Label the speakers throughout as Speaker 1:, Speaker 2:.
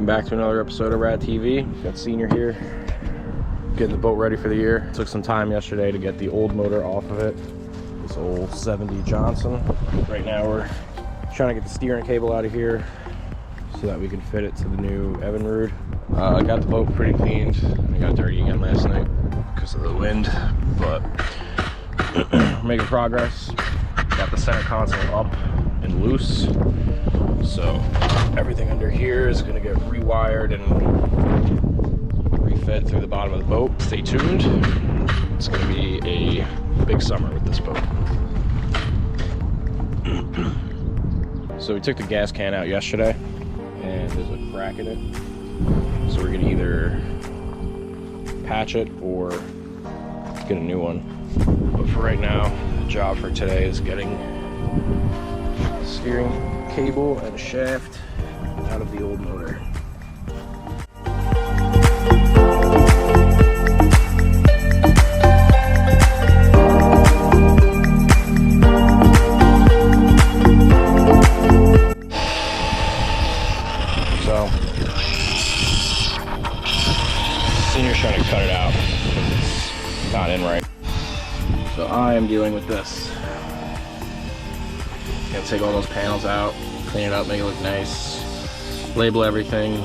Speaker 1: Welcome back to another episode of Rad TV. Got Senior here, getting the boat ready for the year. Took some time yesterday to get the old motor off of it. This old 70 Johnson. Right now we're trying to get the steering cable out of here so that we can fit it to the new Evinrude. I got the boat pretty cleaned. I got dirty again last night because of the wind, but making progress. Got the center console up and loose, so everything under here is going to get rewired and refed through the bottom of the boat. Stay tuned. It's going to be a big summer with this boat. So we took the gas can out yesterday and there's a crack in it, so we're going to either patch it or get a new one. But for right now, the job for today is getting the steering cable and shaft out of the old motor. So, Senior's trying to cut it out because it's not in right. So I am dealing with this. Gonna take all those panels out, clean it up, make it look nice, label everything,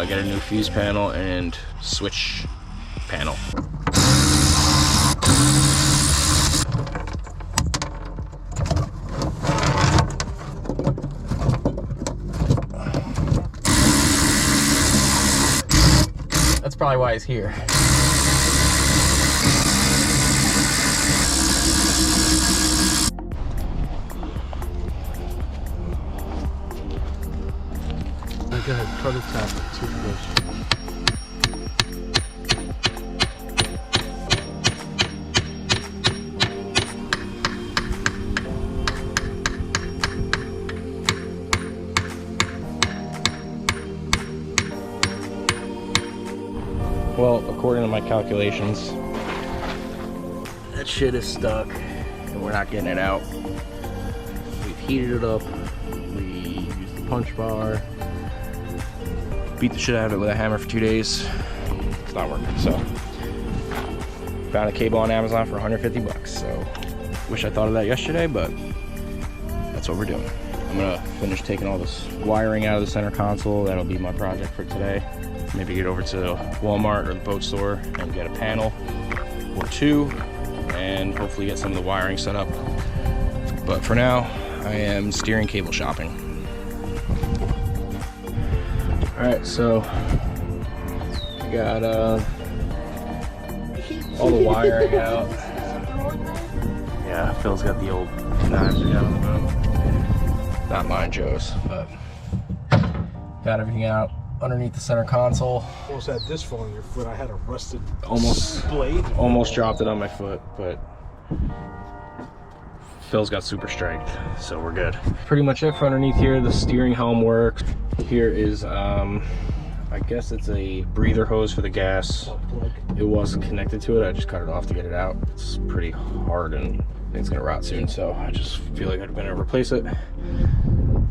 Speaker 1: get a new fuse panel and switch panel. That's probably why he's here.
Speaker 2: Go ahead, prototype toothbrush.
Speaker 1: Well, according to my calculations, that shit is stuck and we're not getting it out. We've heated it up, we used the punch bar, beat the shit out of it with a hammer for 2 days. It's not working, so found a cable on Amazon for 150 bucks. So wish I thought of that yesterday, but that's what we're doing. I'm gonna finish taking all this wiring out of the center console. That'll be my project for today. Maybe get over to Walmart or the boat store and get a panel or two and hopefully get some of the wiring set up. But for now, I am steering cable shopping. Alright, so I got all the wiring out. Yeah, Phil's got the old knives we got on the boat. Not mine, Joe's, but got everything out underneath the center console.
Speaker 2: Almost had this fall on your foot. I had a rusted
Speaker 1: blade. Almost dropped it on my foot, but Phil's got super strength, so we're good. Pretty much it for underneath here. The steering helm works. Here is, I guess it's a breather hose for the gas. It wasn't connected to it. I just cut it off to get it out. It's pretty hard and I think it's gonna rot soon, so I just feel like I'm gonna replace it.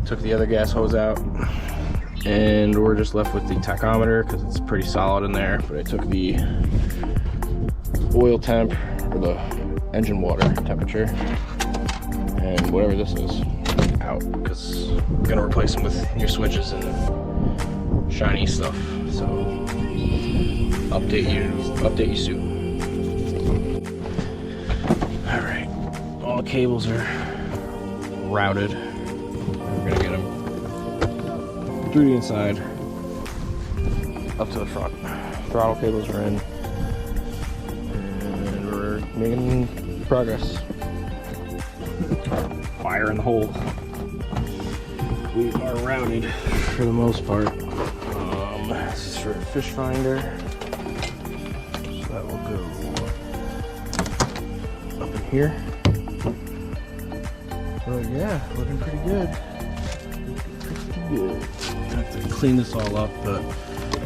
Speaker 1: Took the other gas hose out, and we're just left with the tachometer because it's pretty solid in there. But I took the oil temp, or the engine water temperature, and whatever this is, out, because I'm gonna replace them with new switches and shiny stuff. So update you soon. All right, all the cables are routed. We're gonna get them through the inside up to the front. Throttle cables are in, and we're making progress. Fire in the hole. We are routed for the most part. This is for a fish finder, so that will go up in here. But yeah, looking pretty good. I have to clean this all up, but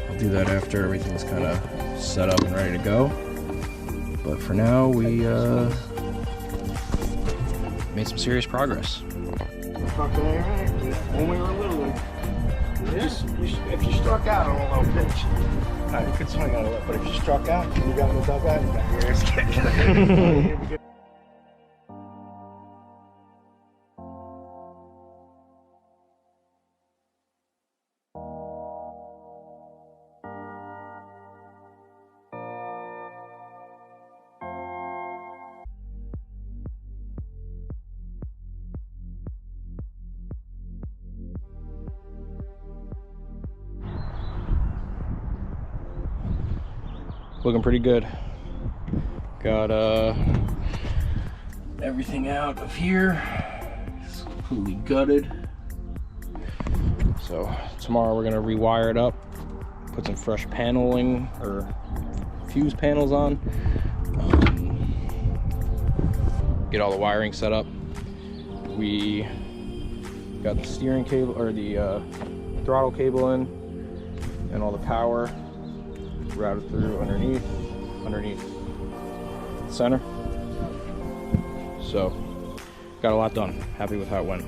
Speaker 1: I'll do that after everything's kind of set up and ready to go. But for now, we made some serious progress.
Speaker 2: When we were little, If you struck out on a low pitch,
Speaker 1: You could swing on it, but if you struck out,
Speaker 2: you got no doubt that. Your ass kicked.
Speaker 1: looking pretty good. Got everything out of here. It's completely gutted. So tomorrow we're gonna rewire it up, put some fresh paneling or fuse panels on, get all the wiring set up. We got the steering cable or the throttle cable in, and all the power routed through underneath the center. So got a lot done. Happy with how it went.